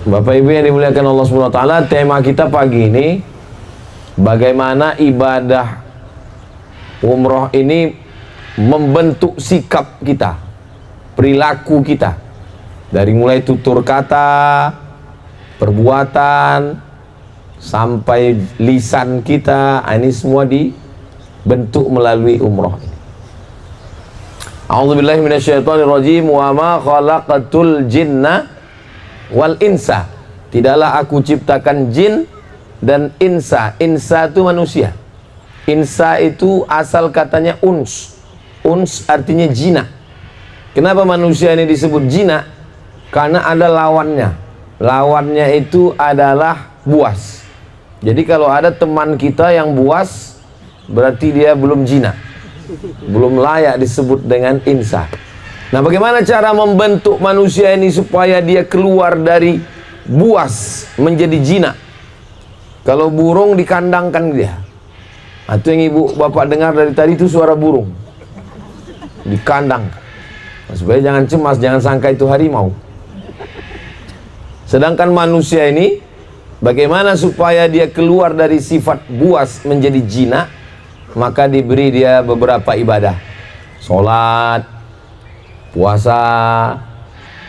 Bapak Ibu yang dimuliakan Allah Subhanahu wa taala, tema kita pagi ini bagaimana ibadah umroh ini membentuk sikap kita, perilaku kita, dari mulai tutur kata, perbuatan, sampai lisan kita. Ini semua dibentuk melalui umroh ini. A'udzubillahi minasyaitonirrajim. Wa ma khalaqatul jinna wal insa. Tidaklah aku ciptakan jin dan insa. Insa itu manusia. Insa itu asal katanya uns. Uns artinya jinak. Kenapa manusia ini disebut jinak? Karena ada lawannya. Lawannya itu adalah buas. Jadi kalau ada teman kita yang buas, berarti dia belum jinak, belum layak disebut dengan insa. Nah, bagaimana cara membentuk manusia ini supaya dia keluar dari buas menjadi jinak? Kalau burung dikandangkan dia. Itu yang ibu bapak dengar dari tadi, itu suara burung dikandang. Supaya jangan cemas, jangan sangka itu harimau. Sedangkan manusia ini, bagaimana supaya dia keluar dari sifat buas menjadi jinak? Maka diberi dia beberapa ibadah. Sholat, puasa.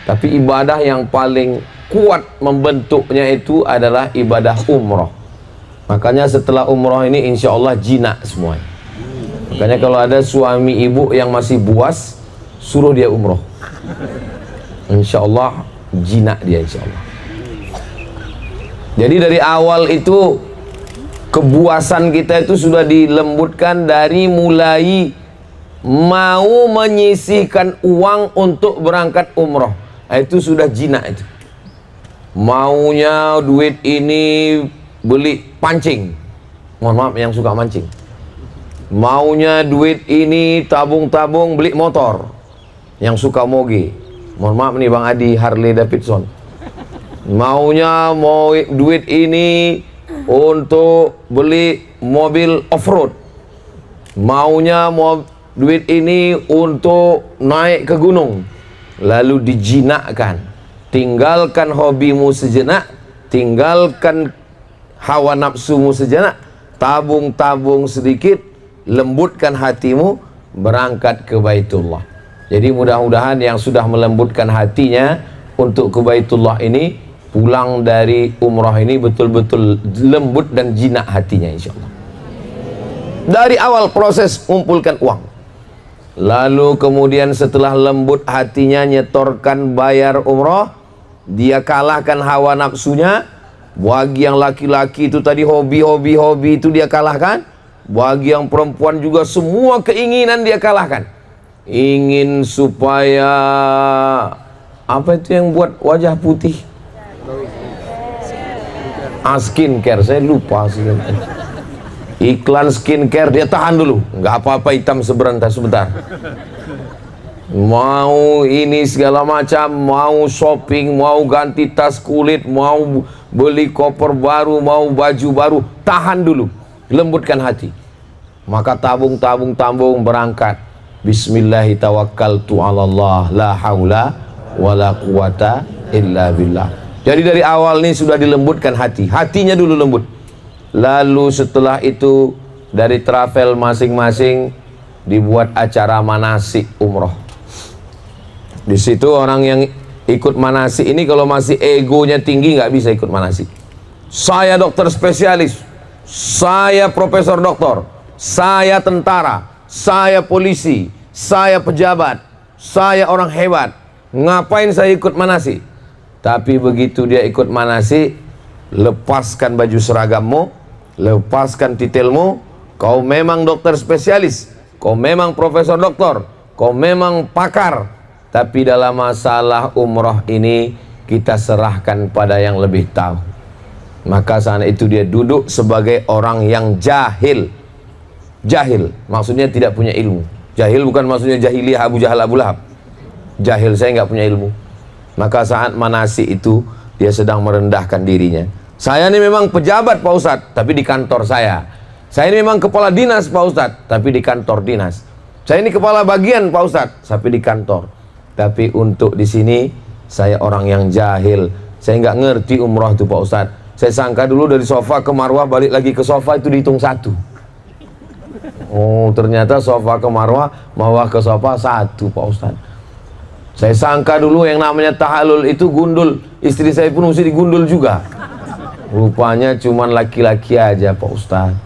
Tapi ibadah yang paling kuat membentuknya itu adalah ibadah umroh. Makanya setelah umroh ini insya Allah jinak semuanya. Makanya kalau ada suami ibu yang masih buas, suruh dia umroh. Insya Allah jinak dia, insya Allah. Jadi dari awal itu kebuasan kita itu sudah dilembutkan dari mulai mau menyisihkan uang untuk berangkat umroh. Itu sudah jinak itu. Maunya duit ini beli pancing. Mohon maaf yang suka mancing. Maunya duit ini tabung-tabung beli motor. Yang suka moge. Mohon maaf nih Bang Adi Harley Davidson. Maunya mau duit ini untuk beli mobil off-road. Maunya mau duit ini untuk naik ke gunung. Lalu dijinakkan. Tinggalkan hobimu sejenak, tinggalkan hawa nafsumu sejenak, tabung-tabung sedikit, lembutkan hatimu, berangkat ke Baitullah. Jadi mudah-mudahan yang sudah melembutkan hatinya untuk ke Baitullah ini, pulang dari umrah ini betul-betul lembut dan jinak hatinya, insya Allah. Dari awal proses mengumpulkan uang, lalu kemudian setelah lembut hatinya, nyetorkan bayar umrah, dia kalahkan hawa nafsunya. Bagi yang laki-laki itu tadi hobi itu dia kalahkan. Bagi yang perempuan juga semua keinginan dia kalahkan. Ingin supaya apa itu yang buat wajah putih? Skincare, saya lupa sih. Iklan skincare dia tahan dulu, nggak apa-apa hitam sebentar. Mau ini segala macam, mau shopping, mau ganti tas kulit, mau beli koper baru, mau baju baru, tahan dulu, lembutkan hati. Maka tabung berangkat. Bismillahi tawakkaltu 'alallah la haula wala quwata illa billah. Jadi dari awal ini sudah dilembutkan hati. Hatinya dulu lembut. Lalu setelah itu dari travel masing-masing dibuat acara manasik umroh. Di situ orang yang ikut manasik ini kalau masih egonya tinggi nggak bisa ikut manasik. Saya dokter spesialis, saya profesor doktor, saya tentara, saya polisi, saya pejabat, saya orang hebat. Ngapain saya ikut manasik? Tapi begitu dia ikut manasik, lepaskan baju seragammu, lepaskan titelmu. Kau memang dokter spesialis, kau memang profesor doktor, kau memang pakar. Tapi dalam masalah umroh ini kita serahkan pada yang lebih tahu. Maka saat itu dia duduk sebagai orang yang jahil. Jahil maksudnya tidak punya ilmu. Jahil bukan maksudnya jahiliyah Abu Jahal Abu Lahab. Jahil, saya nggak punya ilmu. Maka saat manasik itu dia sedang merendahkan dirinya. Saya ini memang pejabat Pak Ustadz, tapi di kantor saya. Saya ini memang kepala dinas Pak Ustadz, tapi di kantor dinas. Saya ini kepala bagian Pak Ustadz, tapi di kantor. Tapi untuk di sini saya orang yang jahil. Saya nggak ngerti umroh itu Pak Ustadz. Saya sangka dulu dari sofa ke Marwah balik lagi ke sofa itu dihitung 1. Oh ternyata sofa ke Marwah ke sofa 1 Pak Ustadz. Saya sangka dulu yang namanya tahallul itu gundul, istri saya pun mesti digundul juga. Rupanya cuman laki-laki aja Pak Ustadz.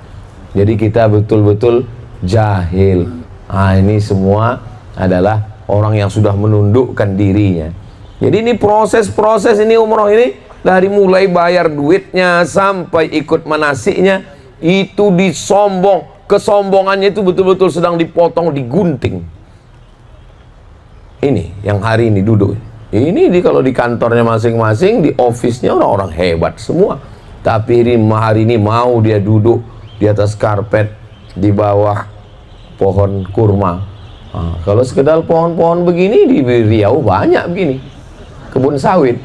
Jadi kita betul-betul jahil. Nah ini semua adalah orang yang sudah menundukkan dirinya. Jadi ini proses-proses ini umroh ini, dari mulai bayar duitnya sampai ikut manasiknya itu disombong. Kesombongannya itu betul-betul sedang dipotong, digunting. Ini yang hari ini duduk. Ini kalau di kantornya masing-masing, di office-nya orang-orang hebat semua. Tapi hari ini mau dia duduk di atas karpet di bawah pohon kurma. Nah, kalau sekedar pohon-pohon begini di Riau banyak begini. Kebun sawit.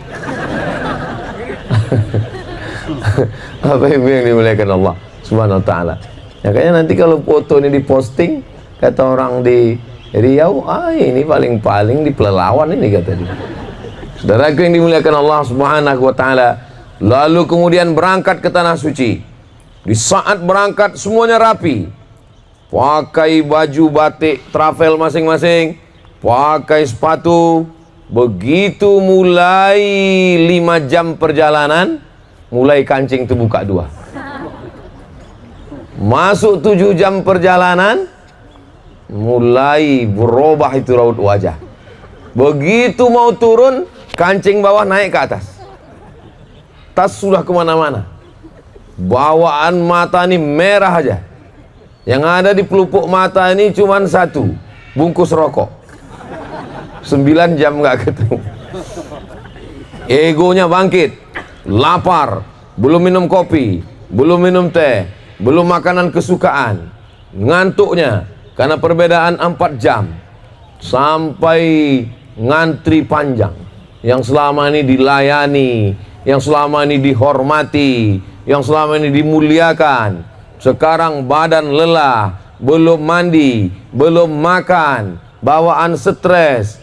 Apa yang dimuliakan Allah Subhanahu wa taala. Makanya nanti kalau foto ini diposting, kata orang di Riau, ini paling-paling di Pelalawan ini kata dia. Saudaraku yang dimuliakan Allah Subhanahu wa taala, lalu kemudian berangkat ke tanah suci. Di saat berangkat semuanya rapi. Pakai baju batik travel masing-masing, pakai sepatu. Begitu mulai 5 jam perjalanan, mulai kancing terbuka 2. Masuk 7 jam perjalanan, mulai berubah itu raut wajah. Begitu mau turun, kancing bawah naik ke atas. Tas sudah kemana-mana. Bawaan mata ini merah aja. Yang ada di pelupuk mata ini cuma 1 bungkus rokok. 9 jam nggak ketemu. Egonya bangkit, lapar, belum minum kopi, belum minum teh, belum makanan kesukaan, ngantuknya karena perbedaan 4 jam, sampai ngantri panjang. Yang selama ini dilayani, yang selama ini dihormati, yang selama ini dimuliakan, sekarang badan lelah, belum mandi, belum makan, bawaan stres,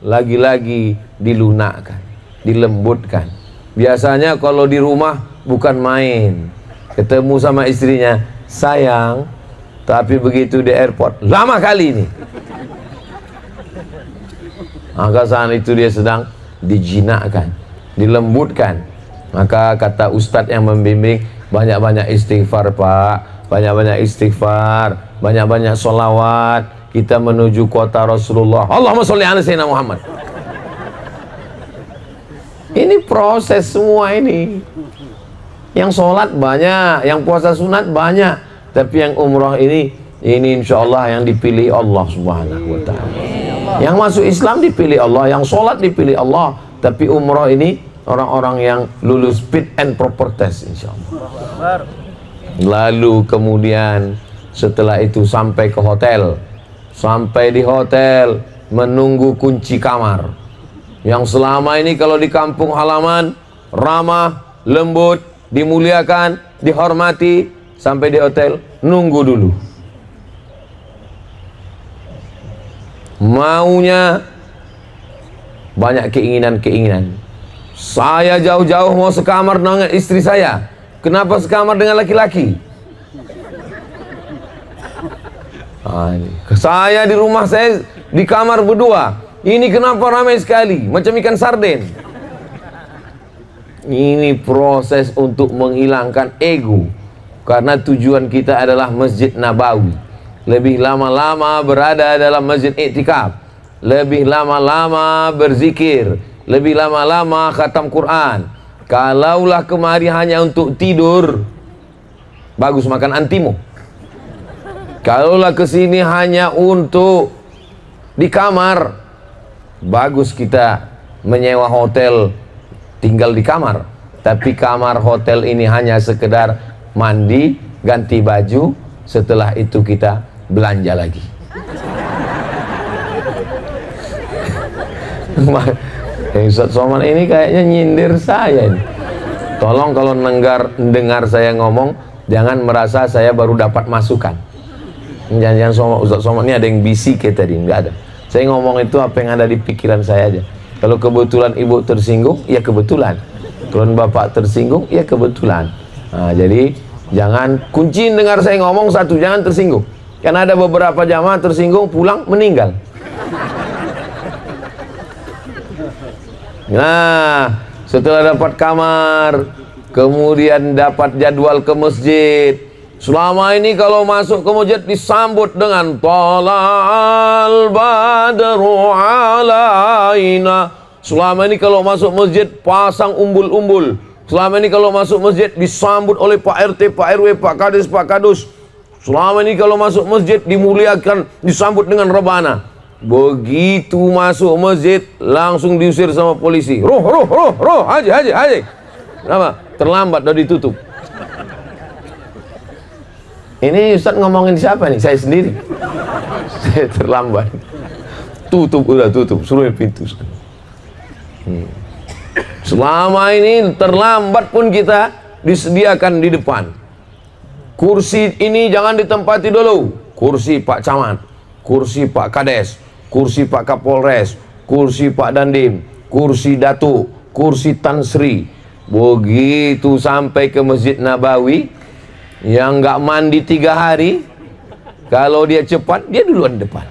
lagi-lagi dilunakkan, dilembutkan. Biasanya kalau di rumah bukan main, ketemu sama istrinya, sayang, tapi begitu di airport, lama kali ini. Maka saat itu dia sedang dijinakkan, dilembutkan. Maka kata ustadz yang membimbing, banyak-banyak istighfar Pak, banyak-banyak istighfar, banyak-banyak sholawat. Kita menuju kota Rasulullah. Allahumma sholli ala sayyidina Muhammad. Ini proses semua ini. Yang sholat banyak, yang puasa sunat banyak, tapi yang umroh ini insya Allah yang dipilih Allah Subhanahu wa ta'ala. Yang masuk Islam dipilih Allah, yang sholat dipilih Allah, tapi umroh ini orang-orang yang lulus fit and proper test insya Allah. Lalu kemudian setelah itu sampai ke hotel. Sampai di hotel menunggu kunci kamar. Yang selama ini kalau di kampung halaman ramah, lembut, dimuliakan, dihormati, sampai di hotel nunggu dulu. Maunya banyak keinginan-keinginan. Saya jauh-jauh mau sekamar dengan istri saya. Kenapa sekamar dengan laki-laki? Saya di rumah saya di kamar berdua. Ini kenapa ramai sekali, macam ikan sarden. Ini proses untuk menghilangkan ego, karena tujuan kita adalah Masjid Nabawi. Lebih lama-lama berada dalam masjid iktikaf, lebih lama-lama berzikir, lebih lama-lama khatam Quran. Kalaulah kemari hanya untuk tidur, bagus makan antimo. Kalaulah kesini hanya untuk di kamar, bagus kita menyewa hotel tinggal di kamar. Tapi kamar hotel ini hanya sekedar mandi, ganti baju, setelah itu kita belanja lagi. Ustaz Somad ini kayaknya nyindir saya ini. Tolong kalau dengar saya ngomong, jangan merasa saya baru dapat masukan. Jangan Ustaz Somad ini ada yang bisik ya tadi, enggak ada. Saya ngomong itu apa yang ada di pikiran saya aja. Kalau kebetulan ibu tersinggung, ya kebetulan. Kalau bapak tersinggung, ya kebetulan. Nah, jadi jangan kunci dengar saya ngomong satu, jangan tersinggung. Karena ada beberapa jamaah tersinggung pulang meninggal. Nah, setelah dapat kamar, kemudian dapat jadwal ke masjid. Selama ini kalau masuk ke masjid disambut dengan talal badru alaina. Selama ini kalau masuk masjid pasang umbul-umbul. Selama ini kalau masuk masjid disambut oleh Pak RT, Pak RW, Pak Kades, Pak Kadus. Selama ini kalau masuk masjid dimuliakan, disambut dengan rebana. Begitu masuk masjid langsung diusir sama polisi. Roh, haji. Kenapa? Terlambat, udah ditutup. Ini Ustaz ngomongin siapa nih? Saya sendiri. Saya terlambat. Udah tutup, suruh pintu. Selama ini terlambat pun kita disediakan di depan. Kursi ini jangan ditempati dulu. Kursi Pak Camat, kursi Pak Kades, kursi Pak Kapolres, kursi Pak Dandim, kursi Datuk, kursi Tan Sri. Begitu sampai ke Masjid Nabawi, yang nggak mandi 3 hari, kalau dia cepat, dia duluan depan.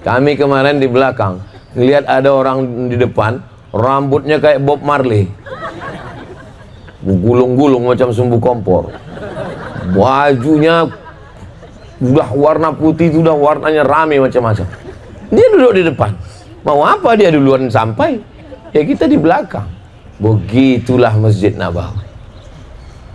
Kami kemarin di belakang, lihat ada orang di depan, rambutnya kayak Bob Marley, gulung-gulung macam sumbu kompor, bajunya udah warna putih, udah warnanya rame macam-macam. Dia duduk di depan. Mau apa dia duluan sampai? Ya kita di belakang. Begitulah Masjid Nabawi.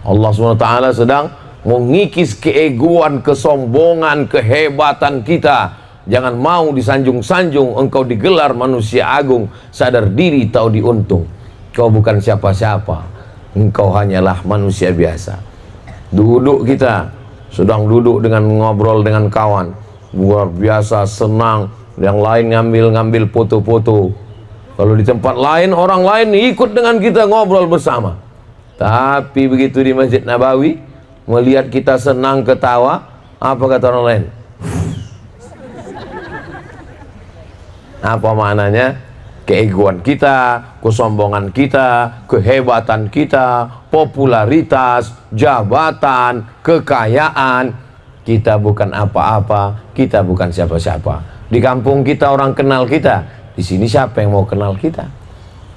Allah SWT sedang mengikis keegoan, kesombongan, kehebatan kita. Jangan mau disanjung-sanjung, engkau digelar manusia agung, sadar diri tahu diuntung. Kau bukan siapa-siapa, engkau hanyalah manusia biasa. Duduk kita, sedang duduk dengan ngobrol dengan kawan, luar biasa senang. Yang lain ngambil foto-foto. Kalau di tempat lain, orang lain ikut dengan kita ngobrol bersama. Tapi begitu di Masjid Nabawi, melihat kita senang ketawa, apa kata orang lain? Apa maknanya? Keegoan kita, kesombongan kita, kehebatan kita, popularitas, jabatan, kekayaan. Kita bukan apa-apa, kita bukan siapa-siapa. Di kampung kita orang kenal kita, di sini siapa yang mau kenal kita?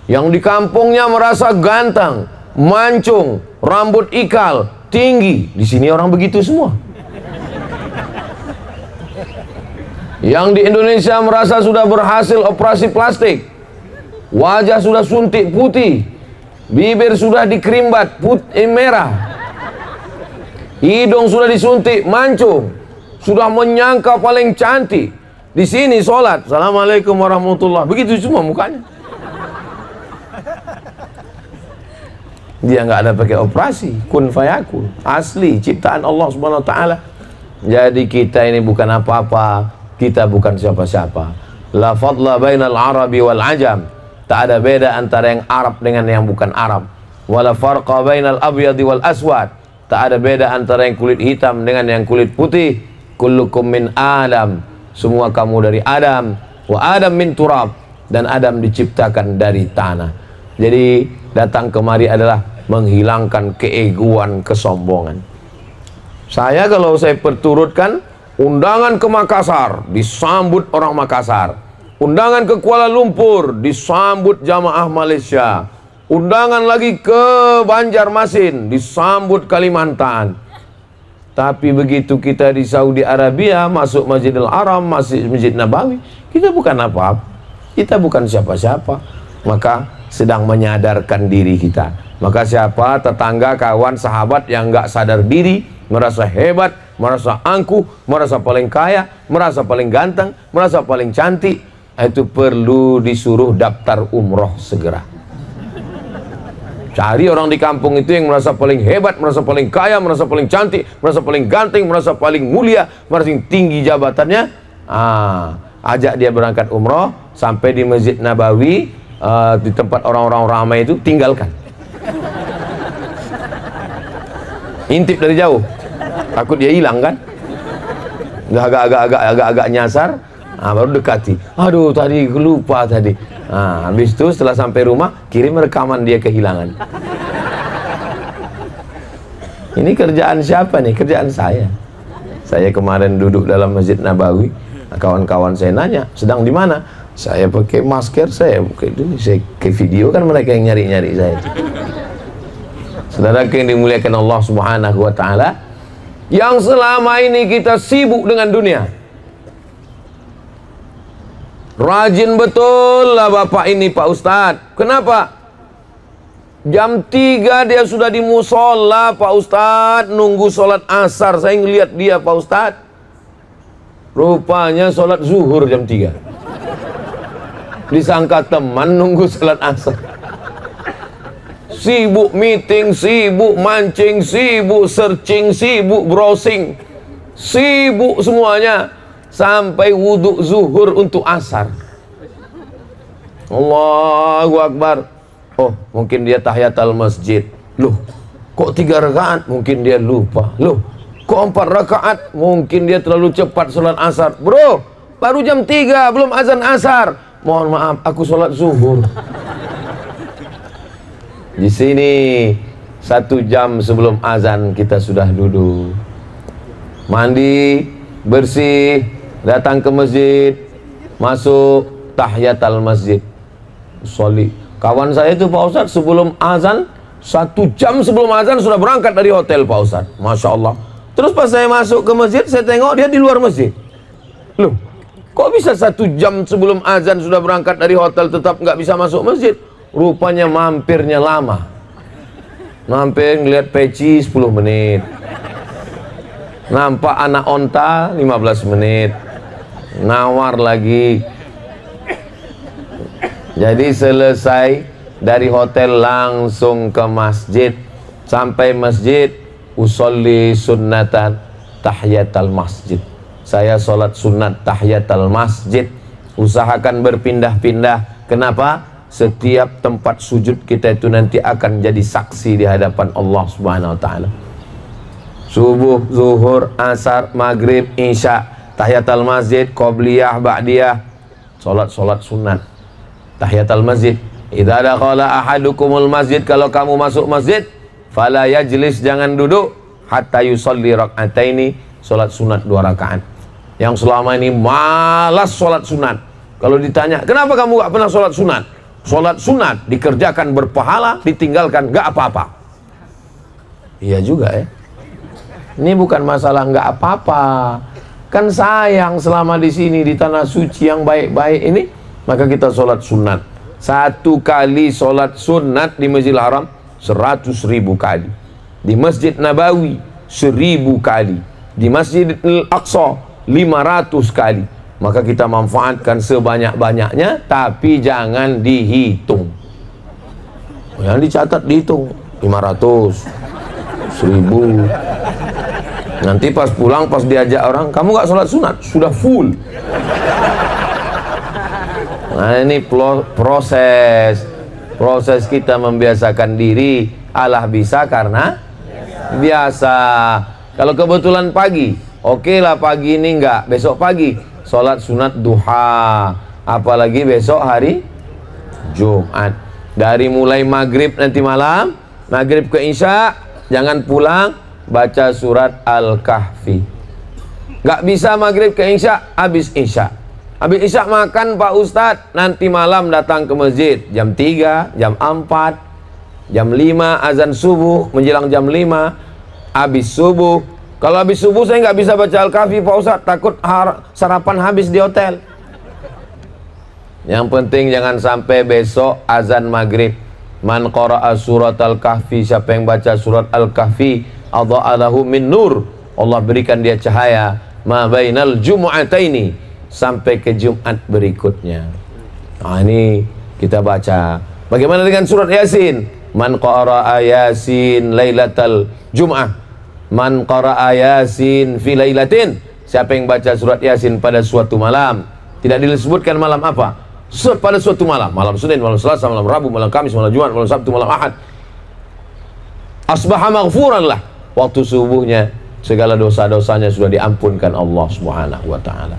Yang di kampungnya merasa ganteng, mancung, rambut ikal, tinggi, di sini orang begitu semua. Yang di Indonesia merasa sudah berhasil operasi plastik, wajah sudah suntik putih, bibir sudah dikerimbat putih merah, hidung sudah disuntik mancung, sudah menyangka paling cantik. Di sini sholat, assalamualaikum warahmatullah, begitu semua mukanya. Dia nggak ada pakai operasi, kun fayakun, asli ciptaan Allah Subhanahu Wa Taala. Jadi kita ini bukan apa-apa, kita bukan siapa-siapa. La fadla bainal Arabi wal Ajam, tak ada beda antara yang Arab dengan yang bukan Arab. Wala farqa bainal abyadi wal aswad, tak ada beda antara yang kulit hitam dengan yang kulit putih. Kullukum min Adam, semua kamu dari Adam. Wa Adam min turab, dan Adam diciptakan dari tanah. Jadi datang kemari adalah menghilangkan keegoan, kesombongan. Saya kalau saya perturutkan, undangan ke Makassar disambut orang Makassar, undangan ke Kuala Lumpur disambut jamaah Malaysia, undangan lagi ke Banjarmasin disambut Kalimantan. Tapi begitu kita di Saudi Arabia, masuk Masjidil Haram, Masjid Nabawi, kita bukan apa-apa, kita bukan siapa-siapa. Maka sedang menyadarkan diri kita. Maka siapa tetangga, kawan, sahabat yang nggak sadar diri, merasa hebat, merasa angkuh, merasa paling kaya, merasa paling ganteng, merasa paling cantik, itu perlu disuruh daftar umroh segera. Cari orang di kampung itu yang merasa paling hebat, merasa paling kaya, merasa paling cantik, merasa paling ganteng, merasa paling mulia, merasa tinggi jabatannya. Ajak dia berangkat umroh, sampai di Masjid Nabawi, di tempat orang-orang ramai itu, tinggalkan. Intip dari jauh, takut dia hilang kan? Agak-agak nyasar, Baru dekati. Aduh, tadi lupa tadi. Habis itu setelah sampai rumah, kirim rekaman dia kehilangan. Ini kerjaan siapa nih? Kerjaan saya. Saya kemarin duduk dalam Masjid Nabawi, kawan-kawan saya nanya, sedang di mana? Saya pakai masker, saya pakai ini, saya ke video kan mereka yang nyari-nyari saya. Saudara yang dimuliakan Allah Subhanahu wa taala, yang selama ini kita sibuk dengan dunia. Rajin betul lah Bapak ini Pak Ustadz. Kenapa? Jam 3 dia sudah di musola Pak Ustadz, nunggu sholat asar. Saya ngeliat dia Pak Ustadz, rupanya sholat zuhur jam 3. Disangka teman nunggu sholat asar. Sibuk meeting, sibuk mancing, sibuk searching, sibuk browsing, sibuk semuanya. Sampai wudhu zuhur untuk asar. Allahu Akbar. Oh, mungkin dia tahiyatul masjid. Loh, kok 3 rakaat? Mungkin dia lupa. Loh, kok 4 rakaat? Mungkin dia terlalu cepat sholat asar. Bro, baru jam 3, belum azan asar. Mohon maaf, aku sholat zuhur. Di sini 1 jam sebelum azan kita sudah duduk, mandi, bersih, datang ke masjid, masuk tahiyatul masjid, sholli. Kawan saya itu Pak Ustadz sebelum azan, 1 jam sebelum azan sudah berangkat dari hotel Pak Ustadz. Masya Allah. Terus pas saya masuk ke masjid, saya tengok dia di luar masjid. Loh, kok bisa 1 jam sebelum azan sudah berangkat dari hotel tetap nggak bisa masuk masjid? Rupanya mampirnya lama. Mampir ngeliat peci 10 menit. Nampak anak onta 15 menit. Nawar lagi. Jadi selesai dari hotel langsung ke masjid. Sampai masjid, usolli sunnatan tahiyatul masjid. Saya sholat sunat tahiyatul masjid. Usahakan berpindah-pindah. Kenapa? Setiap tempat sujud kita itu nanti akan jadi saksi di hadapan Allah Subhanahu wa taala. Subuh, zuhur, asar, maghrib, isya, tahiyatul masjid, qobliyah, ba'diyah, solat sunat. Tahiyatul masjid, idza dakhala ahadukumul masjid, kalau kamu masuk masjid, fala yajlis, jangan duduk, hatta yusolli rak'ataini, solat sunat 2 rakaat. Yang selama ini malas solat sunat, kalau ditanya, kenapa kamu gak pernah solat sunat? Solat sunat dikerjakan berpahala, ditinggalkan gak apa-apa. Iya juga ya. Ini bukan masalah nggak apa-apa, kan sayang selama di sini di tanah suci yang baik-baik ini, maka kita sholat sunat. 1 kali sholat sunat di Masjidil Haram 100.000 kali, di Masjid Nabawi 1000 kali, di Masjidil Aqsa 500 kali. Maka kita manfaatkan sebanyak-banyaknya, tapi jangan dihitung. Yang dicatat dihitung 500, 1000. Nanti pas pulang, pas diajak orang, kamu gak sholat sunat? Sudah full. Nah ini proses kita membiasakan diri. Allah bisa karena biasa. Kalau kebetulan pagi, oke lah pagi ini enggak, besok pagi sholat sunat duha. Apalagi besok hari Jumat. Dari mulai maghrib nanti malam, maghrib ke isya, jangan pulang, baca surat Al-Kahfi. Gak bisa maghrib ke isya, habis isya. Habis isya makan Pak Ustadz, nanti malam datang ke masjid jam 3, jam 4, jam 5 azan subuh, menjelang jam 5 habis subuh. Kalau habis subuh saya nggak bisa baca Al-Kahfi Pak Ustadz, takut sarapan habis di hotel. Yang penting jangan sampai besok azan maghrib, man qara'a surat Al-Kahfi, siapa yang baca surat Al-Kahfi, adha'alahu min nur, Allah berikan dia cahaya ma bainal jumu'ataini, sampai ke Jumat berikutnya. Nah ini kita baca. Bagaimana dengan surat Yasin? Man qara'a Yasin lailatal Jum'ah, man qara'a Yasin fi lailatin, siapa yang baca surat Yasin pada suatu malam. Tidak disebutkan malam apa, pada suatu malam, malam Senin, malam Selasa, malam Rabu, malam Kamis, malam Jumat, malam Sabtu, malam Ahad, asbaha maghfuran lah, waktu subuhnya segala dosa-dosanya sudah diampunkan Allah Subhanahu wa ta'ala.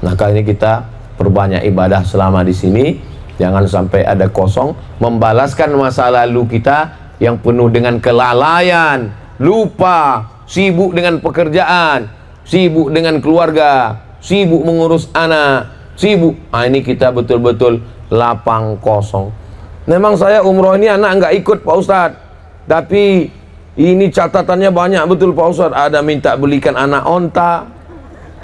Maka ini kita perbanyak ibadah selama di sini, jangan sampai ada kosong, membalaskan masa lalu kita yang penuh dengan kelalaian, lupa, sibuk dengan pekerjaan, sibuk dengan keluarga, sibuk mengurus anak, sibuk. Ini kita betul-betul lapang kosong. Memang saya umroh ini anak nggak ikut Pak Ustadz, tapi ini catatannya banyak betul Pak Ustadz. Ada minta belikan anak onta,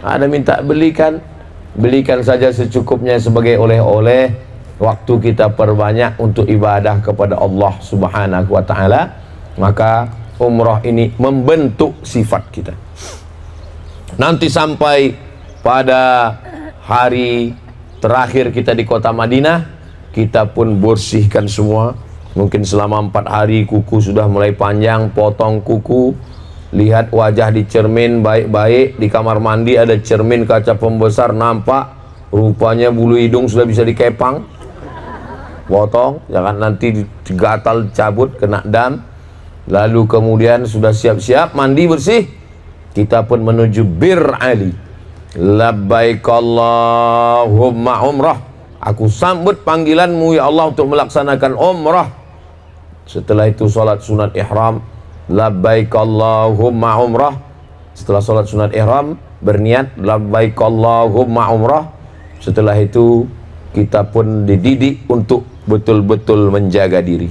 ada minta belikan saja secukupnya sebagai oleh-oleh. Waktu kita perbanyak untuk ibadah kepada Allah Subhanahu wa ta'ala, maka umroh ini membentuk sifat kita. Nanti sampai pada hari terakhir kita di kota Madinah, kita pun bersihkan semua. Mungkin selama 4 hari kuku sudah mulai panjang, potong kuku, lihat wajah di cermin baik-baik. Di kamar mandi ada cermin kaca pembesar, nampak rupanya bulu hidung sudah bisa dikepang, potong, jangan nanti gatal, cabut, kena dam. Lalu kemudian sudah siap-siap mandi bersih, kita pun menuju Bir Ali. Labbaik Allahumma umrah, aku sambut panggilanmu ya Allah untuk melaksanakan umrah. Setelah itu salat sunat ihram, labbaik Allahumma umrah. Setelah salat sunat ihram, berniat labbaik Allahumma umrah. Setelah itu kita pun dididik untuk betul-betul menjaga diri.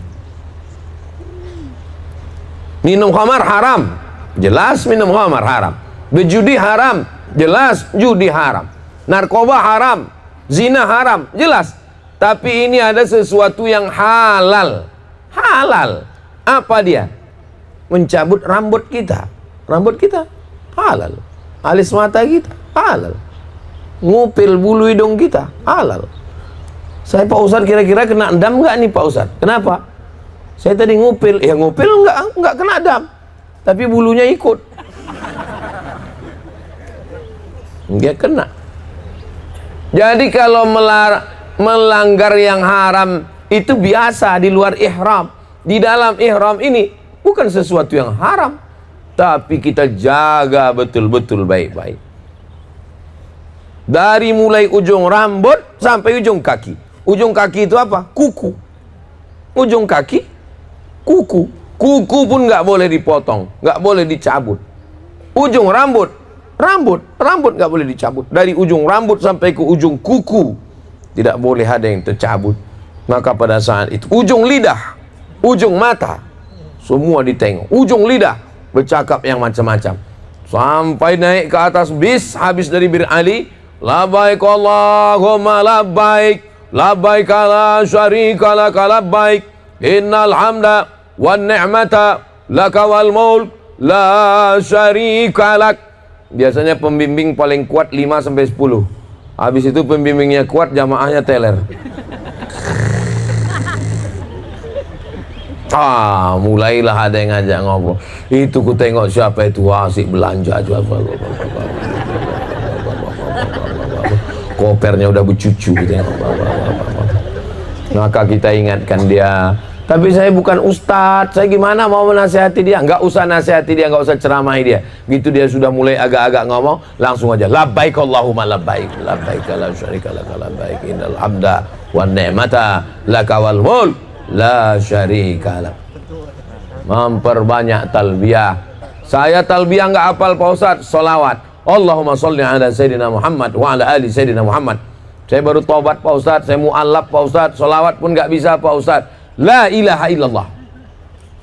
Minum khamar haram, jelas minum khamar haram. Berjudi haram, jelas judi haram. Narkoba haram, zina haram, jelas. Tapi ini ada sesuatu yang halal. Halal. Apa dia? Mencabut rambut kita. Rambut kita halal. Alis mata kita halal. Ngupil bulu hidung kita halal. Saya Pak Ustadz kira-kira kena dam nggak nih Pak Ustadz? Kenapa? Saya tadi ngupil. Ya ngupil nggak kena dam, tapi bulunya ikut. Nggak kena. Jadi kalau melanggar yang haram itu biasa di luar ihram. Di dalam ihram ini bukan sesuatu yang haram, tapi kita jaga betul-betul baik-baik. Dari mulai ujung rambut sampai ujung kaki. Ujung kaki itu apa? Kuku. Ujung kaki, kuku. Kuku pun nggak boleh dipotong, nggak boleh dicabut. Ujung rambut nggak boleh dicabut. Dari ujung rambut sampai ke ujung kuku tidak boleh ada yang tercabut. Maka pada saat itu ujung lidah, ujung mata, semua ditengok. Ujung lidah bercakap yang macam-macam. Sampai naik ke atas bis, habis dari Bir Ali, labbaik Allahumma labbaik, labbaik la syarika laka labbaik, innal hamda wan ni'mata laka wal mulk la syarika lak. Biasanya pembimbing paling kuat 5 sampai 10. Habis itu pembimbingnya kuat, jamaahnya teler. Mulailah ada yang ngajak ngobrol. Itu ku tengok siapa itu asik belanja aja. Kopernya udah bercucu gitu. Maka kita ingatkan dia. Tapi saya bukan ustadz, saya gimana mau menasihati dia? Nggak usah nasihati dia, nggak usah ceramahi dia. Gitu dia sudah mulai agak-agak ngomong, langsung aja labbaik Allahumma labbaik, labbaik la syarika laka labbaik, innal hamda wan ni'mata laka wal mulk la syarika lak. Memperbanyak talbiyah. Saya talbiyah nggak hafal Pak Ustadz. Sholawat Allahumma sholli ala Sayyidina Muhammad wa ala ali Sayyidina Muhammad. Saya baru tobat Pak Ustadz, saya mu'allab Pak Ustadz. Sholawat pun nggak bisa Pak Ustadz. La ilaha illallah,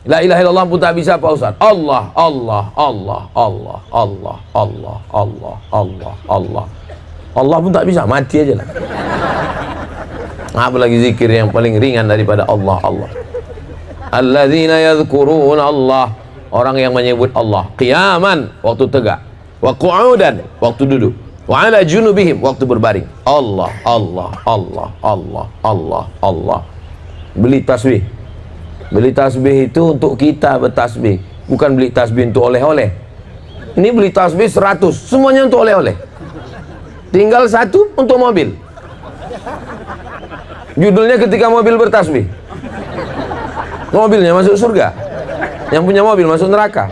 la ilaha illallah pun tak bisa Pak Ustadz. Allah, Allah, Allah, Allah, Allah, Allah, Allah, Allah, Allah, Allah pun tak bisa, mati aja lah. Apalagi zikir yang paling ringan daripada Allah, Allah. Alladzina yadhkuruna Allah, orang yang menyebut Allah qiyaman, waktu tegak, wa qu'udan, waktu duduk, wa ala junubihim, waktu berbaring. Allah, Allah, Allah, Allah, Allah, Allah. Beli tasbih. Beli tasbih itu untuk kita bertasbih, bukan beli tasbih untuk oleh-oleh. Ini beli tasbih 100, semuanya untuk oleh-oleh. Tinggal 1 untuk mobil. Judulnya ketika mobil bertasbih. Mobilnya masuk surga, yang punya mobil masuk neraka.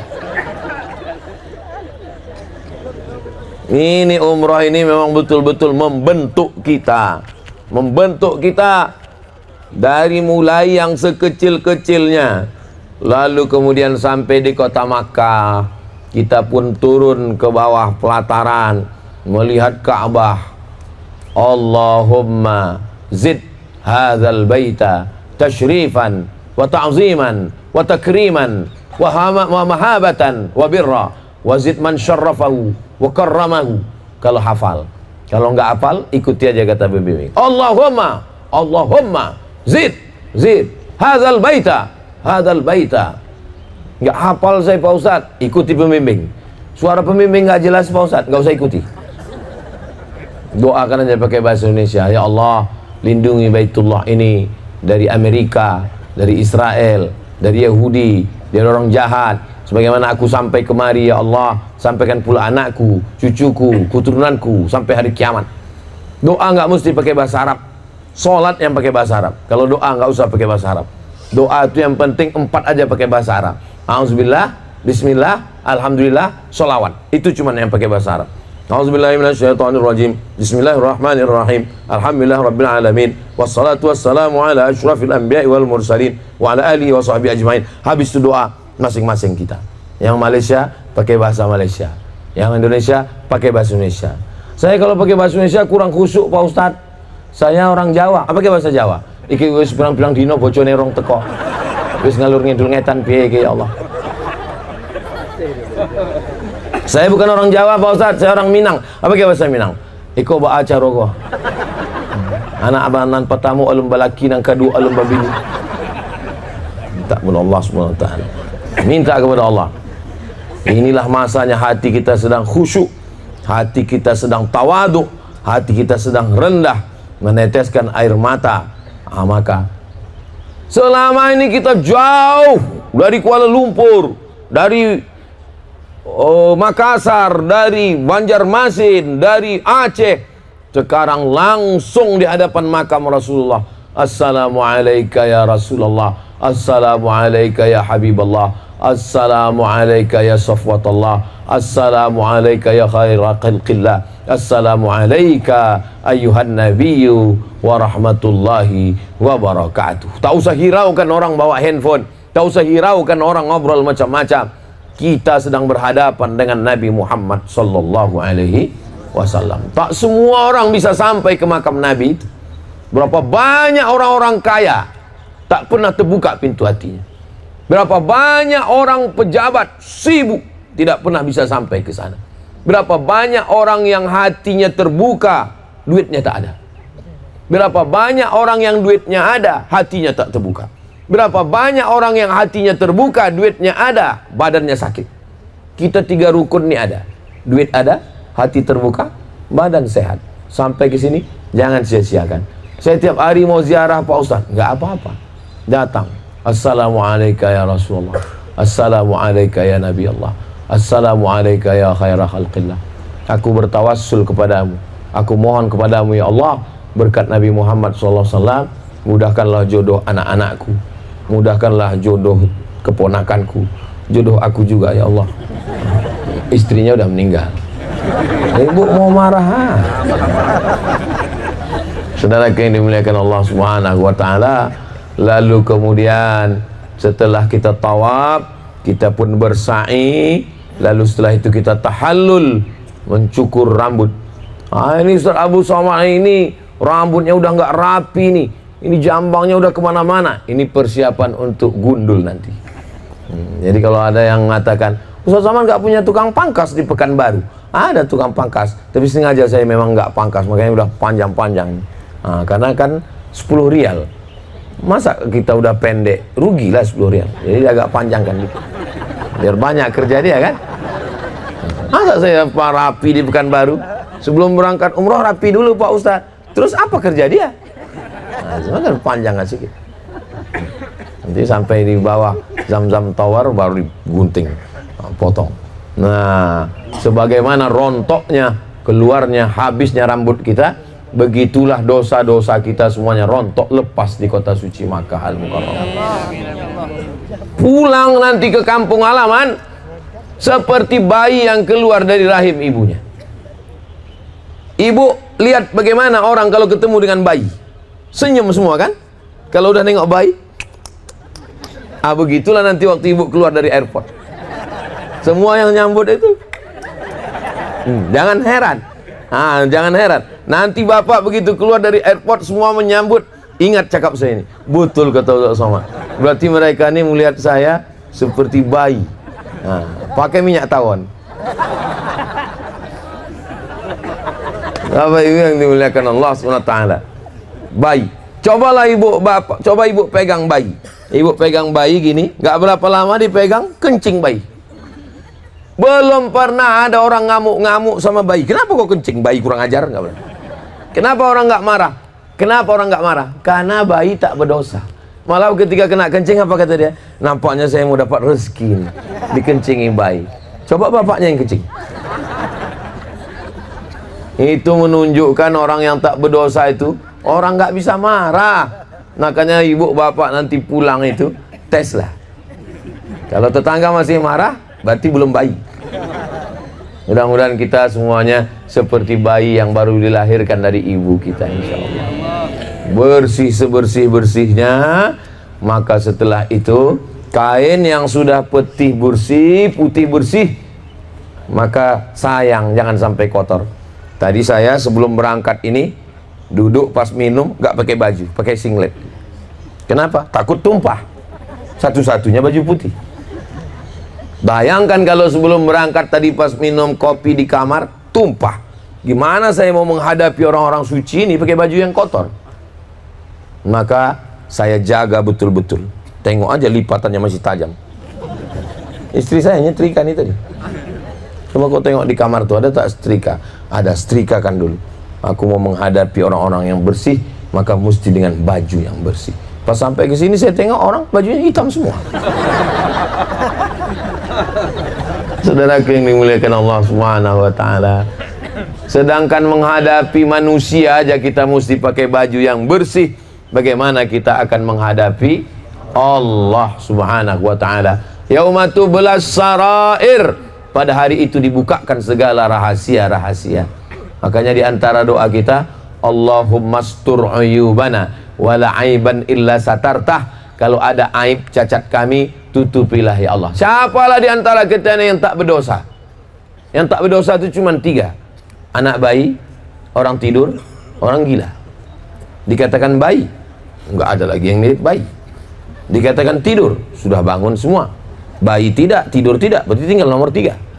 Ini umrah ini memang betul-betul membentuk kita. Membentuk kita dari mulai yang sekecil-kecilnya. Lalu kemudian sampai di kota Makkah, kita pun turun ke bawah pelataran melihat Ka'bah. Allahumma zid hadzal baita tashrifan wa ta'ziman wa takriman wa mahabatan wa birra wa zid man syarrafahu wa karramahu. Kalau hafal, kalau nggak hafal ikuti aja kata bimbing. Allahumma zid hadzal baita nggak hafal saya Pak Ustadz, ikuti pembimbing. Suara pembimbing nggak jelas Pak Ustadz, nggak usah ikuti. Doakan aja pakai bahasa Indonesia. Ya Allah, lindungi Baitullah ini dari Amerika, dari Israel, dari Yahudi, dari orang jahat. Sebagaimana aku sampai kemari, ya Allah, sampaikan pula anakku, cucuku, keturunanku sampai hari kiamat. Doa nggak mesti pakai bahasa Arab. Sholat yang pakai bahasa Arab. Kalau doa nggak usah pakai bahasa Arab. Doa itu yang penting 4 aja pakai bahasa Arab. Auzubillah, bismillah, alhamdulillah, sholawat. Itu cuma yang pakai bahasa Arab. Auzubillahiminasyaitonirrajim. Bismillahirrahmanirrahim. Alhamdulillah rabbil alamin. Wassalatu wassalamu ala asyrafil anbiya'i wal mursalin wa ala alihi wa sahbihi ajmain. Habis itu doa masing-masing kita. Yang Malaysia pakai bahasa Malaysia, yang Indonesia pakai bahasa Indonesia. Saya kalau pakai bahasa Indonesia kurang khusyuk Pak Ustadz. Saya orang Jawa, apa pakai bahasa Jawa? Iki wis bilang dino bojone rong teko. Wis ngalur ngidul ngetan piye iki ya Allah. Saya bukan orang Jawa Pak Ustadz, saya orang Minang. Apa pakai bahasa Minang? Iko ba acara ko. Anak abanan pertama alum balaki nang kedua alum babini. Tak pun Allah Subhanahu wa taala. Minta kepada Allah. Inilah masanya hati kita sedang khusyuk, hati kita sedang tawadhu, hati kita sedang rendah, meneteskan air mata. Maka selama ini kita jauh dari Kuala Lumpur, dari Makassar, dari Banjarmasin, dari Aceh, sekarang langsung di hadapan makam Rasulullah. Assalamualaikum ya Rasulullah, assalamualaikum ya Habiballah, assalamualaikum ya Safwatullah, assalamualaikum ya khaira khalqillah, assalamualaikum ayuhan nabiyyu wa rahmatullahi wa barakatuh. Tak usah hiraukan orang bawa handphone, tak usah hiraukan orang ngobrol macam-macam. Kita sedang berhadapan dengan Nabi Muhammad sallallahu alaihi wasallam. Tak semua orang bisa sampai ke makam Nabi itu. Berapa banyak orang-orang kaya tak pernah terbuka pintu hatinya. Berapa banyak orang pejabat sibuk tidak pernah bisa sampai ke sana. Berapa banyak orang yang hatinya terbuka, duitnya tak ada. Berapa banyak orang yang duitnya ada, hatinya tak terbuka. Berapa banyak orang yang hatinya terbuka, duitnya ada, badannya sakit. Kita 3 rukun ini ada. Duit ada, hati terbuka, badan sehat. Sampai ke sini, jangan sia-siakan. Saya tiap hari mau ziarah Pak Ustadz, nggak apa-apa. Datang. Assalamualaikum ya Rasulullah, assalamualaikum ya Nabi Allah, assalamualaikum ya khaira khalqillah. Aku bertawassul kepadamu, aku mohon kepadamu ya Allah, berkat Nabi Muhammad SAW, mudahkanlah jodoh anak-anakku, mudahkanlah jodoh keponakanku, jodoh aku juga ya Allah. Istrinya udah meninggal. Ibu mau marah ha? Saudara yang dimuliakan Allah Subhanahu wa taala, lalu kemudian setelah kita tawaf, kita pun bersa'i, lalu setelah itu kita tahallul, mencukur rambut. Ini Ustaz Abu Somad ini rambutnya udah nggak rapi nih, ini jambangnya udah kemana-mana. Ini persiapan untuk gundul nanti. Jadi kalau ada yang mengatakan Ustaz Somad nggak punya tukang pangkas di Pekanbaru, ada tukang pangkas, tapi sengaja saya memang nggak pangkas, makanya udah panjang-panjang. Karena kan 10 rial, masa kita udah pendek, rugilah 10 rial. Jadi agak panjang kan gitu, biar banyak kerja dia kan. Masa saya rapi di Pekanbaru, sebelum berangkat umroh rapi dulu Pak Ustadz, terus apa kerja dia? Cuma kan panjang gak sih? Nanti sampai di bawah Zam-Zam Tower baru digunting, potong. Nah, sebagaimana rontoknya, keluarnya, habisnya rambut kita, begitulah dosa-dosa kita semuanya rontok lepas di kota suci Makkah Al-Mukarramah. Pulang nanti ke kampung halaman seperti bayi yang keluar dari rahim ibunya. Ibu lihat bagaimana orang kalau ketemu dengan bayi, senyum semua kan? Kalau udah nengok bayi, begitulah nanti waktu ibu keluar dari airport, semua yang nyambut itu. Jangan heran. Jangan heran. Nanti bapak begitu keluar dari airport, semua menyambut. Ingat cakap saya ini. Betul kata Ustaz Somad. Berarti mereka ini melihat saya seperti bayi. Pakai minyak tawon. Bapak ibu yang dimuliakan Allah SWT. Bayi. Cobalah ibu bapak, coba ibu pegang bayi. Ibu pegang bayi gini, nggak berapa lama dipegang, kencing bayi. Belum pernah ada orang ngamuk-ngamuk sama bayi. Kenapa kok kencing? Bayi kurang ajar? Nggak pernah. Kenapa orang nggak marah? Kenapa orang nggak marah? Karena bayi tak berdosa. Malah ketika kena kencing, apa kata dia? Nampaknya saya mau dapat rezeki nih, dikencingi bayi. Coba bapaknya yang kencing. Itu menunjukkan orang yang tak berdosa itu, orang nggak bisa marah. Makanya ibu bapak nanti pulang itu, tes lah. Kalau tetangga masih marah, berarti belum bayi. Mudah-mudahan kita semuanya seperti bayi yang baru dilahirkan dari ibu kita, insya Allah. Bersih sebersih-bersihnya. Maka setelah itu, kain yang sudah putih bersih, maka sayang jangan sampai kotor. Tadi saya sebelum berangkat ini duduk pas minum gak pakai baju, pakai singlet. Kenapa? Takut tumpah. Satu-satunya baju putih. Bayangkan kalau sebelum berangkat tadi pas minum kopi di kamar tumpah. Gimana saya mau menghadapi orang-orang suci ini pakai baju yang kotor? Maka saya jaga betul-betul. Tengok aja lipatannya masih tajam. Istri saya nyetrika nih tadi. Coba kau tengok di kamar tuh ada tak setrika? Ada, setrikakan dulu. Aku mau menghadapi orang-orang yang bersih, maka mesti dengan baju yang bersih. Pas sampai ke sini saya tengok orang bajunya hitam semua. Saudaraku yang dimuliakan Allah Subhanahu wa taala. Sedangkan menghadapi manusia aja kita mesti pakai baju yang bersih. Bagaimana kita akan menghadapi Allah Subhanahu wa taala? Yauma tublas sarair. Pada hari itu dibukakan segala rahasia-rahasia. Makanya di antara doa kita, Allahumma astur uyubana wala aiban illa satartah. Kalau ada aib cacat kami, tutupilah ya Allah. Siapalah di antara kita yang tak berdosa? Yang tak berdosa itu cuma 3. Anak bayi, orang tidur, orang gila. Dikatakan bayi, enggak ada lagi yang mirip bayi. Dikatakan tidur, sudah bangun semua. Bayi tidak, tidur tidak, berarti tinggal nomor 3.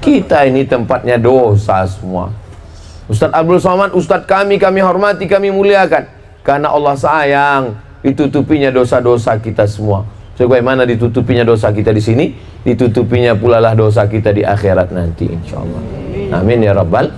Kita ini tempatnya dosa semua. Ustadz Abdul Somad, Ustadz kami hormati, kami muliakan. Karena Allah sayang, ditutupinya dosa-dosa kita semua. Sebagaimana ditutupinya dosa kita di sini, ditutupinya pula lah dosa kita di akhirat nanti, insya Allah. Amin ya Rabbal.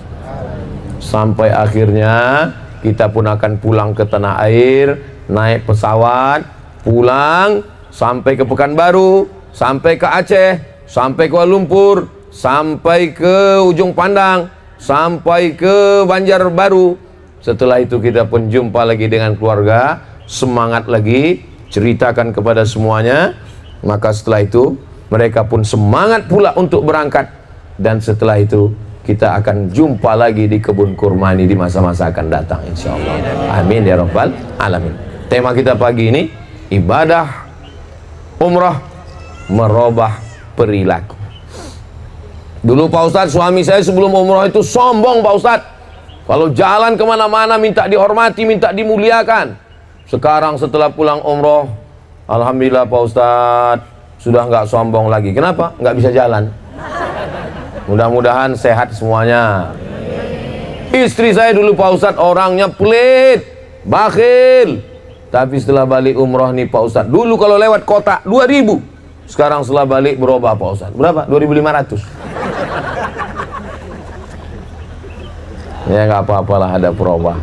Sampai akhirnya kita pun akan pulang ke tanah air, naik pesawat, pulang sampai ke Pekanbaru, sampai ke Aceh, sampai ke Kuala Lumpur, sampai ke Ujung Pandang, sampai ke Banjarbaru. Setelah itu kita pun jumpa lagi dengan keluarga, semangat lagi, ceritakan kepada semuanya. Maka setelah itu mereka pun semangat pula untuk berangkat. Dan setelah itu kita akan jumpa lagi di kebun kurma ini di masa-masa akan datang, insya Allah. Amin ya Rabbal Alamin. Tema kita pagi ini, ibadah umrah merubah perilaku. Dulu Pak Ustadz, suami saya sebelum umrah itu sombong Pak Ustadz. Kalau jalan kemana-mana minta dihormati, minta dimuliakan. Sekarang setelah pulang umrah, alhamdulillah Pak Ustadz, sudah nggak sombong lagi. Kenapa? Nggak bisa jalan. Mudah-mudahan sehat semuanya. Istri saya dulu Pak Ustadz orangnya pelit, bakhil. Tapi setelah balik umrah nih Pak Ustadz, dulu kalau lewat kota 2.000, sekarang setelah balik berubah Pak Ustadz. Berapa? 2.500. Ya nggak apa-apalah, ada perubahan.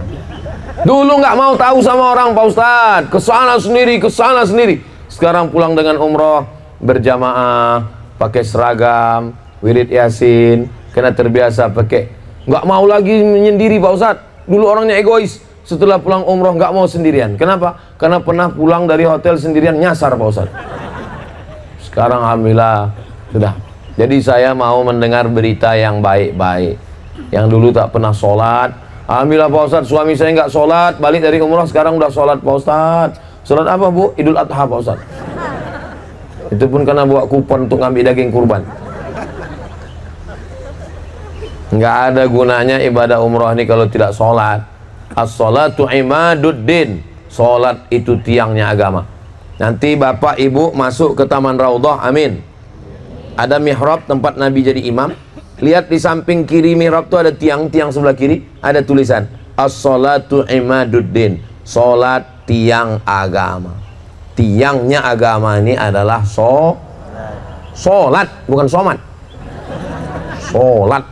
Dulu nggak mau tahu sama orang Pak Ustadz, kesana sendiri. Sekarang pulang dengan umrah berjamaah, pakai seragam, wirid yasin, karena terbiasa pakai. Nggak mau lagi menyendiri Pak Ustadz. Dulu orangnya egois. Setelah pulang umroh nggak mau sendirian. Kenapa? Karena pernah pulang dari hotel sendirian nyasar Pak Ustadz. Sekarang alhamdulillah sudah. Jadi saya mau mendengar berita yang baik-baik. Yang dulu tak pernah sholat, alhamdulillah Pak Ustadz, suami saya nggak sholat, balik dari umrah sekarang udah sholat Pak Ustadz. Sholat apa Bu? Idul Adha Pak Ustadz. Itu pun karena bawa kupon untuk ngambil daging kurban. Nggak ada gunanya ibadah umrah ini kalau tidak sholat. As-sholatu imaduddin. Sholat itu tiangnya agama. Nanti bapak ibu masuk ke Taman Raudhah, amin. Ada mihrab tempat Nabi jadi imam. Lihat di samping kiri mihrab itu ada tiang sebelah kiri, ada tulisan As-sholatu imaduddin. Sholat tiang agama. Tiangnya agama ini adalah sholat, bukan somat. Sholat.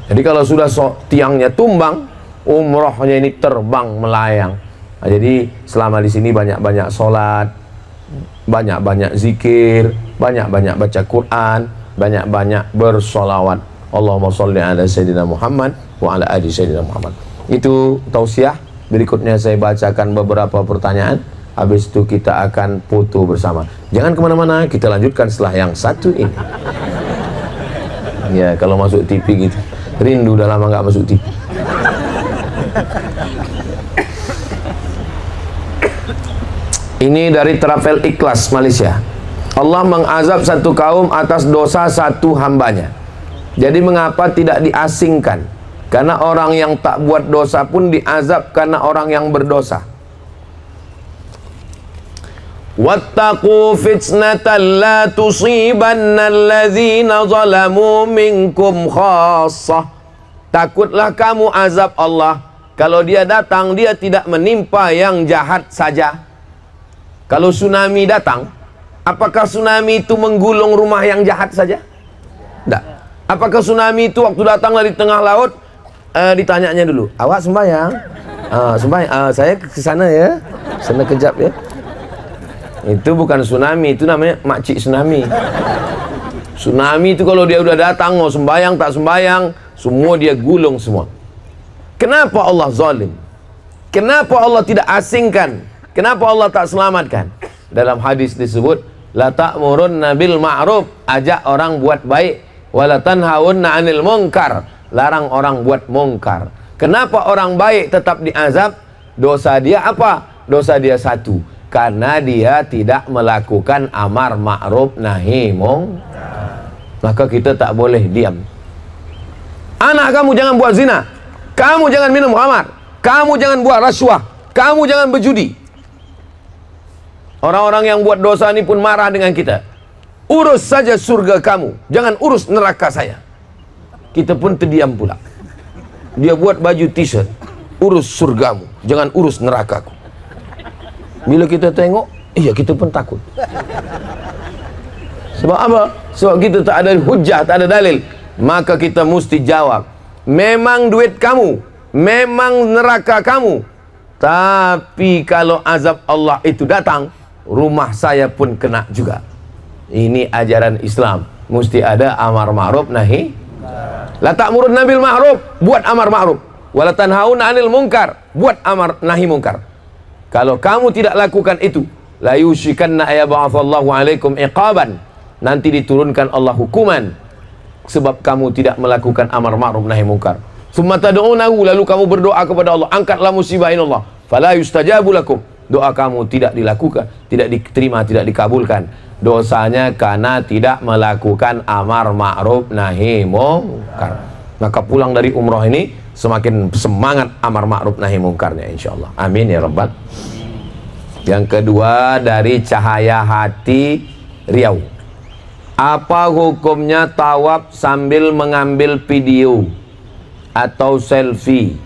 Jadi kalau sudah tiangnya tumbang, umrohnya ini terbang melayang. Nah, jadi selama di sini banyak-banyak sholat, banyak-banyak zikir, banyak-banyak baca Quran, banyak-banyak bersolawat. Allahumma sholli ala Sayyidina Muhammad wa ala ali Sayyidina Muhammad. Itu tausiah. Berikutnya saya bacakan beberapa pertanyaan. Habis itu kita akan foto bersama. Jangan kemana-mana, kita lanjutkan setelah yang satu ini. Ya, kalau masuk TV gitu. Rindu udah lama nggak masuk TV. Ini dari Travel Ikhlas Malaysia. Allah mengazab satu kaum atas dosa satu hambanya. Jadi mengapa tidak diasingkan? Karena orang yang tak buat dosa pun diazab karena orang yang berdosa. Wattaqu fitnatan la tusibanna allazina zalamu minkum khassah. Takutlah kamu azab Allah. Kalau dia datang, dia tidak menimpa yang jahat saja. Kalau tsunami datang, apakah tsunami itu menggulung rumah yang jahat saja? Tidak. Apakah tsunami itu waktu datang dari tengah laut, ditanyanya dulu, awak sembahyang? Sembahyang, saya ke sana ya, sana kejap ya. Itu bukan tsunami, itu namanya makcik tsunami. Tsunami itu kalau dia udah datang, mau sembahyang tak sembahyang, semua dia gulung semua. Kenapa Allah zalim? Kenapa Allah tidak asingkan? Kenapa Allah tak selamatkan? Dalam hadis disebut, la ta'murunna bil ma'ruf, ajak orang buat baik, wa la tanhaunna 'anil munkar, larang orang buat mungkar. Kenapa orang baik tetap diazab? Dosa dia apa? Dosa dia satu, karena dia tidak melakukan amar ma'ruf nahi munkar. Maka kita tak boleh diam. Anak kamu jangan buat zina, kamu jangan minum khamar, kamu jangan buat rasuah, kamu jangan berjudi. Orang-orang yang buat dosa ini pun marah dengan kita. Urus saja surga kamu, jangan urus neraka saya. Kita pun terdiam pula. Dia buat baju t-shirt, urus surgamu, jangan urus nerakaku. Bila kita tengok, iya kita pun takut. Sebab apa? Sebab kita tak ada hujah, tak ada dalil. Maka kita mesti jawab, memang duit kamu, memang neraka kamu. Tapi kalau azab Allah itu datang, rumah saya pun kena juga. Ini ajaran Islam. Mesti ada amar ma'ruf nahi. La ta'murun nabil ma'ruf, buat amar ma'ruf. Wa la tanhauna 'anil munkar, buat amar nahi munkar. Kalau kamu tidak lakukan itu, la yushikanna ayab'atsallahu 'alaikum iqaban. Nanti diturunkan Allah hukuman sebab kamu tidak melakukan amar ma'ruf nahi munkar. Summa tad'unahu, lalu kamu berdoa kepada Allah, angkatlah musibah Allah. Fala yustajabu lakum. Doa kamu tidak dilakukan, tidak diterima, tidak dikabulkan. Dosanya karena tidak melakukan amar ma'ruf nahi munkar. Maka pulang dari umrah ini semakin semangat amar ma'ruf nahi munkarnya insyaallah. Amin ya rabbal. Yang kedua dari Cahaya Hati Riau. Apa hukumnya tawaf sambil mengambil video atau selfie?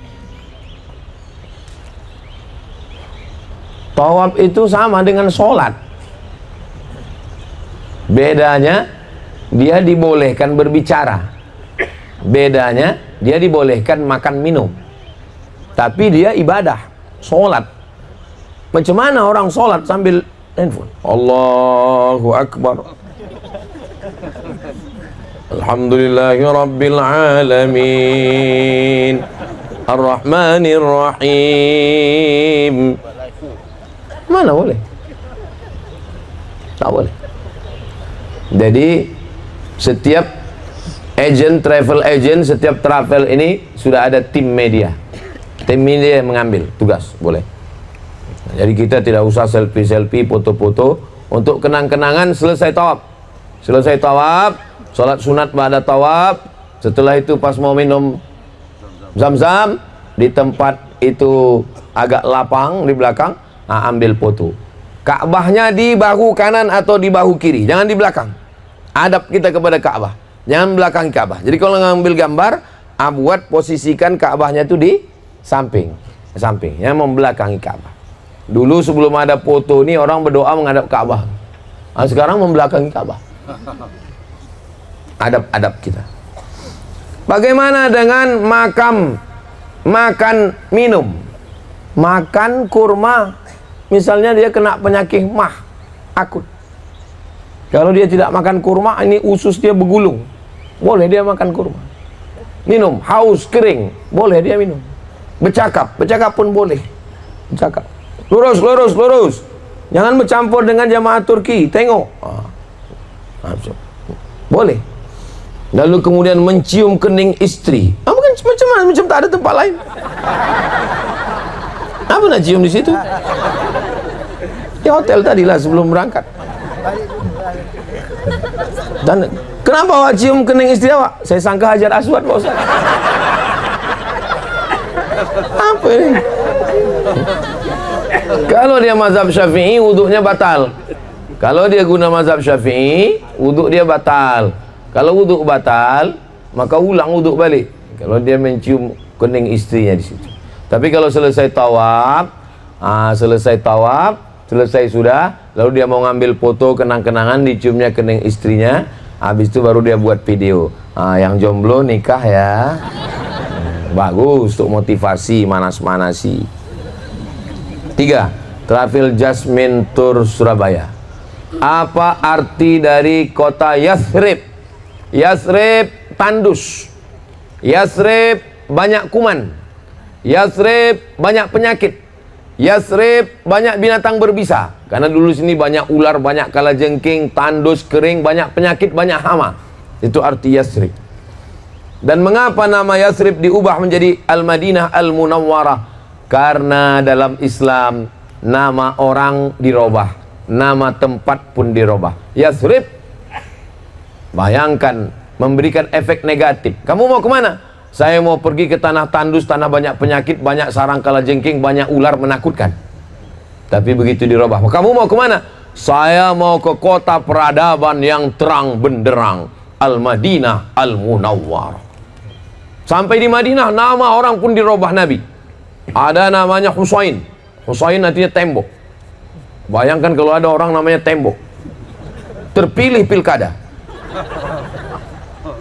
Tawaf itu sama dengan sholat. Bedanya dia dibolehkan berbicara. Bedanya dia dibolehkan makan minum. Tapi dia ibadah, sholat. Macam mana orang sholat sambil handphone? Allahu Akbar. Alhamdulillahi Rabbil Alamin, Ar-Rahmanir Rahim. Mana boleh? Tak boleh. Jadi setiap travel agent, setiap travel ini sudah ada tim media. Tim media yang mengambil tugas, boleh. Jadi kita tidak usah selfie-selfie, foto-foto. Untuk kenang-kenangan selesai tawaf. Selesai tawaf, sholat sunat ba'da tawaf. Setelah itu pas mau minum zam-zam, di tempat itu agak lapang di belakang, ambil foto. Ka'bahnya di bahu kanan atau di bahu kiri, jangan di belakang. Adab kita kepada Ka'bah, jangan belakang Ka'bah. Jadi kalau ngambil gambar, buat posisikan Ka'bahnya itu di samping, yang membelakangi Ka'bah. Dulu sebelum ada foto ini orang berdoa menghadap Ka'bah. Sekarang membelakangi Ka'bah. Adab-adab kita. Bagaimana dengan makan minum? Makan kurma, misalnya dia kena penyakit akut. Kalau dia tidak makan kurma, ini usus dia bergulung, boleh dia makan kurma. Minum, haus, kering, boleh dia minum. Bercakap pun boleh. Bercakap. Lurus. Jangan bercampur dengan jamaah Turki. Tengok. Boleh. Lalu kemudian mencium kening istri. Bukan macam mana? Macam tak ada tempat lain. Apa nak cium di situ? Di hotel tadilah sebelum berangkat. Dan kenapa awak cium kening istri awak? Saya sangka Hajar Aswad, Pak Ustaz. Apa ini? Kalau dia mazhab Syafi'i, wuduknya batal. Kalau dia guna mazhab Syafi'i, wuduk dia batal. Kalau wuduk batal, maka ulang wuduk balik. Kalau dia mencium kening istrinya di situ. Tapi kalau selesai tawaf, selesai sudah, lalu dia mau ngambil foto kenang-kenangan, diciumnya kening istrinya, habis itu baru dia buat video. Yang jomblo nikah ya. Bagus untuk motivasi, manas-manasi. 3. Travel Jasmine Tour Surabaya. Apa arti dari kota Yathrib? Yathrib tandus. Yathrib banyak kuman. Yathrib banyak penyakit. Yathrib banyak binatang berbisa. Karena dulu sini banyak ular, banyak kalajengking, tandus, kering, banyak penyakit, banyak hama. Itu arti Yathrib. Dan mengapa nama Yathrib diubah menjadi Al-Madinah Al-Munawwarah? Karena dalam Islam nama orang dirubah, nama tempat pun dirubah. Yathrib, bayangkan, memberikan efek negatif. Kamu mau kemana? Saya mau pergi ke tanah tandus, tanah banyak penyakit, banyak sarang kalajengking, banyak ular menakutkan. Tapi begitu dirubah, kamu mau kemana? Saya mau ke kota peradaban yang terang benderang, Al-Madinah Al-Munawwarah. Sampai di Madinah, nama orang pun dirubah Nabi. Ada namanya Husain. Husain artinya tembok. Bayangkan kalau ada orang namanya tembok. Terpilih pilkada.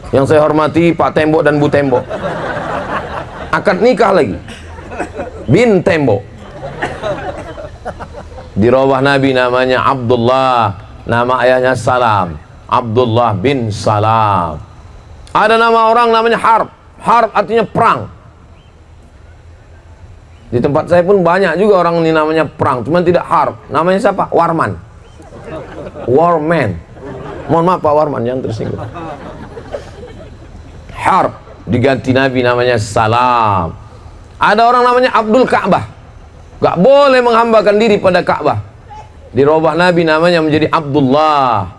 Yang saya hormati Pak Tembok dan Bu Tembok. Akad nikah lagi. Bin Tembok. Dirubah Nabi namanya Abdullah. Nama ayahnya Salam. Abdullah bin Salam. Ada nama orang namanya Harb. Harb artinya perang. Di tempat saya pun banyak juga orang ini namanya perang, cuman tidak Harb. Namanya siapa? Warman. Warman. Mohon maaf Pak Warman, jangan tersinggung. Harb diganti Nabi namanya Salam. Ada orang namanya Abdul Ka'bah. Gak boleh menghambakan diri pada Ka'bah. Dirubah Nabi namanya menjadi Abdullah.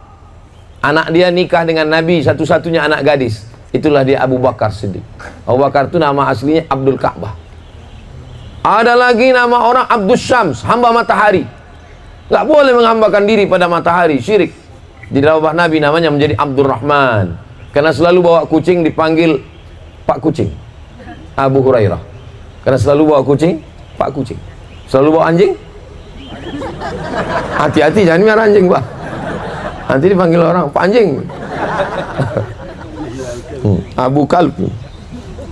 Anak dia nikah dengan Nabi, satu-satunya anak gadis. Itulah dia Abu Bakar Siddiq. Abu Bakar itu nama aslinya Abdul Ka'bah. Ada lagi nama orang Abdus Syams, hamba matahari. Gak boleh menghambakan diri pada matahari, syirik. Dirubah Nabi namanya menjadi Abdurrahman. Karena selalu bawa kucing dipanggil Pak Kucing. Abu Hurairah. Karena selalu bawa kucing, Pak Kucing. Selalu bawa anjing. Hati-hati jangan marah anjing, Pak. Nanti dipanggil orang Pak Anjing. Abu Kalb.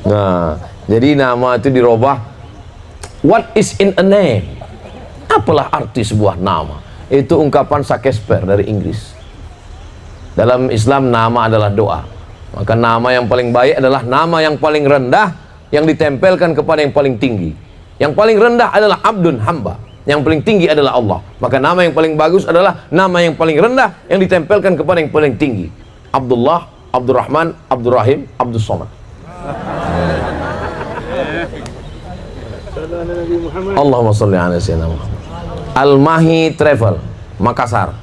Nah, jadi nama itu dirubah. What is in a name? Apalah arti sebuah nama? Itu ungkapan Shakespeare dari Inggris. Dalam Islam nama adalah doa. Maka nama yang paling baik adalah nama yang paling rendah yang ditempelkan kepada yang paling tinggi. Yang paling rendah adalah abdun, hamba. Yang paling tinggi adalah Allah. Maka nama yang paling bagus adalah nama yang paling rendah yang ditempelkan kepada yang paling tinggi. Abdullah Abdurrahman, Abdurrahim, Abdus Somad. Allahumma sholli ala sayyidina Muhammad. Al-Mahi Travel, Makassar.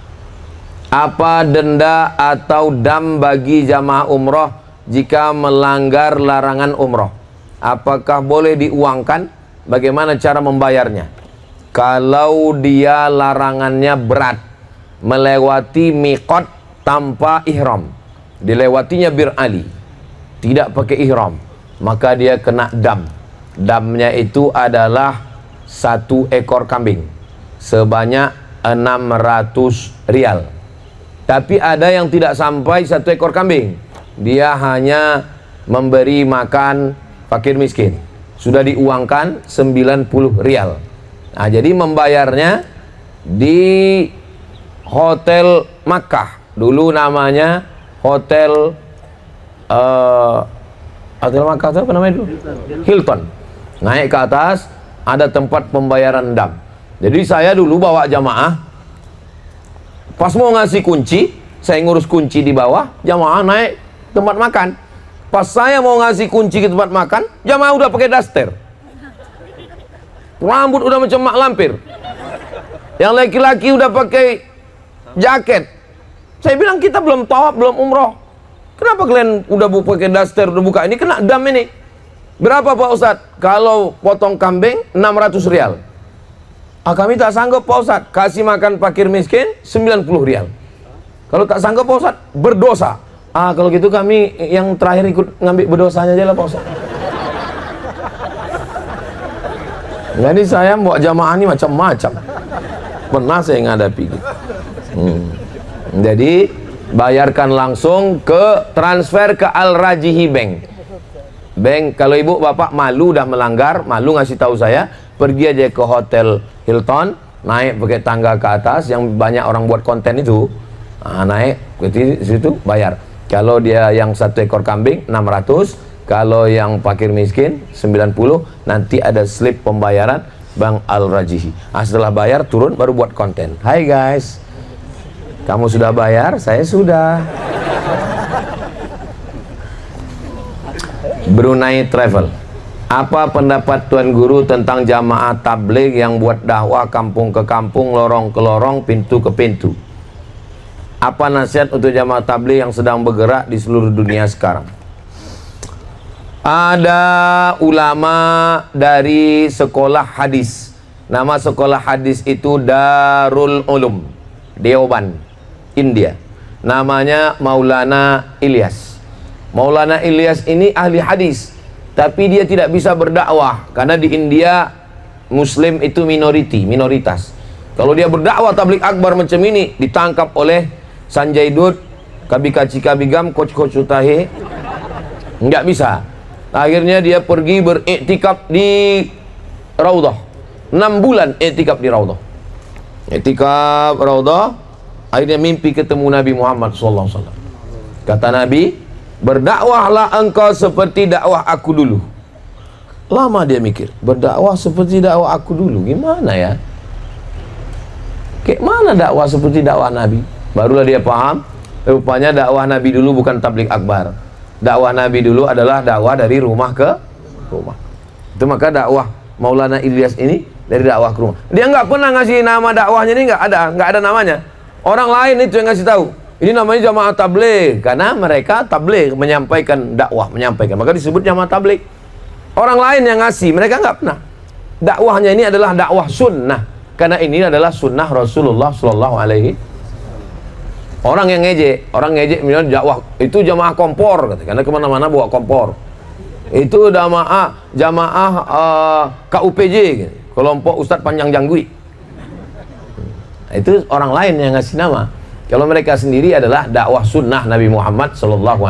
Apa denda atau dam bagi jamaah umroh jika melanggar larangan umroh? Apakah boleh diuangkan? Bagaimana cara membayarnya? Kalau dia larangannya berat, melewati miqat tanpa ihram, dilewatinya Bir Ali, tidak pakai ihram, maka dia kena dam. Damnya itu adalah 1 ekor kambing sebanyak 600 rial. Tapi ada yang tidak sampai 1 ekor kambing, dia hanya memberi makan fakir miskin, sudah diuangkan 90 rial. Nah, jadi membayarnya di Hotel Makkah, dulu namanya Hotel Hotel Makkah, apa namanya dulu? Hilton. Naik ke atas ada tempat pembayaran dam. Jadi saya dulu bawa jamaah, pas mau ngasih kunci, saya ngurus kunci di bawah, jamaah naik tempat makan. Pas saya mau ngasih kunci ke tempat makan, jamaah udah pakai daster, rambut udah macam mak lampir, yang laki-laki udah pakai jaket. Saya bilang, kita belum tawaf, belum umroh, kenapa kalian udah pakai daster, udah buka ini, kena dam ini. Berapa Pak Ustadz? Kalau potong kambing 600 rial. Ah, kami tak sanggup Pak Ustadz, kasih makan fakir miskin 90 rial. Kalau tak sanggup Pak Ustadz, berdosa. Ah, kalau gitu kami yang terakhir ikut ngambil berdosanya aja lah Pak Ustadz. Jadi saya bawa jamaah ini macam-macam, pernah saya menghadapi gitu. Jadi bayarkan langsung ke transfer ke Al-Rajihi Bank. Kalau ibu bapak malu udah melanggar, malu ngasih tahu saya, pergi aja ke Hotel Hilton, naik pakai tangga ke atas yang banyak orang buat konten itu. Nah, naik ke situ bayar. Kalau dia yang 1 ekor kambing 600, kalau yang fakir miskin 90, nanti ada slip pembayaran Bank Al-Rajihi. Nah, setelah bayar turun baru buat konten. Hai guys, kamu sudah bayar, saya sudah. Brunei Travel. Apa pendapat Tuan Guru tentang jamaah tabligh yang buat dakwah kampung ke kampung, lorong ke lorong, pintu ke pintu? Apa nasihat untuk jamaah tabligh yang sedang bergerak di seluruh dunia sekarang? Ada ulama dari sekolah hadis. Nama sekolah hadis itu Darul Ulum, Deoban, India. Namanya Maulana Ilyas. Maulana Ilyas ini ahli hadis, tapi dia tidak bisa berdakwah karena di India Muslim itu minoritas. Kalau dia berdakwah tabligh akbar macam ini, ditangkap oleh Sanjay Dutt, Kabikaci Kabigam, Coach Utahe, nggak bisa. Akhirnya dia pergi beriktikaf di Raudhah, 6 bulan iktikaf di Raudhah. Iktikaf Raudhah, akhirnya mimpi ketemu Nabi Muhammad SAW. Kata Nabi, berdakwahlah engkau seperti dakwah aku dulu. Lama dia mikir, berdakwah seperti dakwah aku dulu, gimana ya? Kayak mana dakwah seperti dakwah Nabi? Barulah dia paham, rupanya dakwah Nabi dulu bukan tabligh akbar. Dakwah Nabi dulu adalah dakwah dari rumah ke rumah. Itu maka dakwah Maulana Ilyas ini dari dakwah ke rumah. Dia nggak pernah ngasih nama dakwahnya ini, nggak ada namanya. Orang lain itu yang ngasih tahu. Ini namanya jamaah tabligh karena mereka tabligh, menyampaikan dakwah, menyampaikan. Maka disebut jamaah tabligh. Orang lain yang ngasih, mereka nggak pernah. Dakwahnya ini adalah dakwah sunnah karena ini adalah sunnah Rasulullah SAW. Orang yang ngejek, misalnya dakwah itu jamaah kompor, karena kemana-mana bawa kompor. Itu jamaah KUPJ, kelompok Ustadz Panjang Janggui. Itu orang lain yang ngasih nama. Kalau mereka sendiri adalah dakwah sunnah Nabi Muhammad SAW.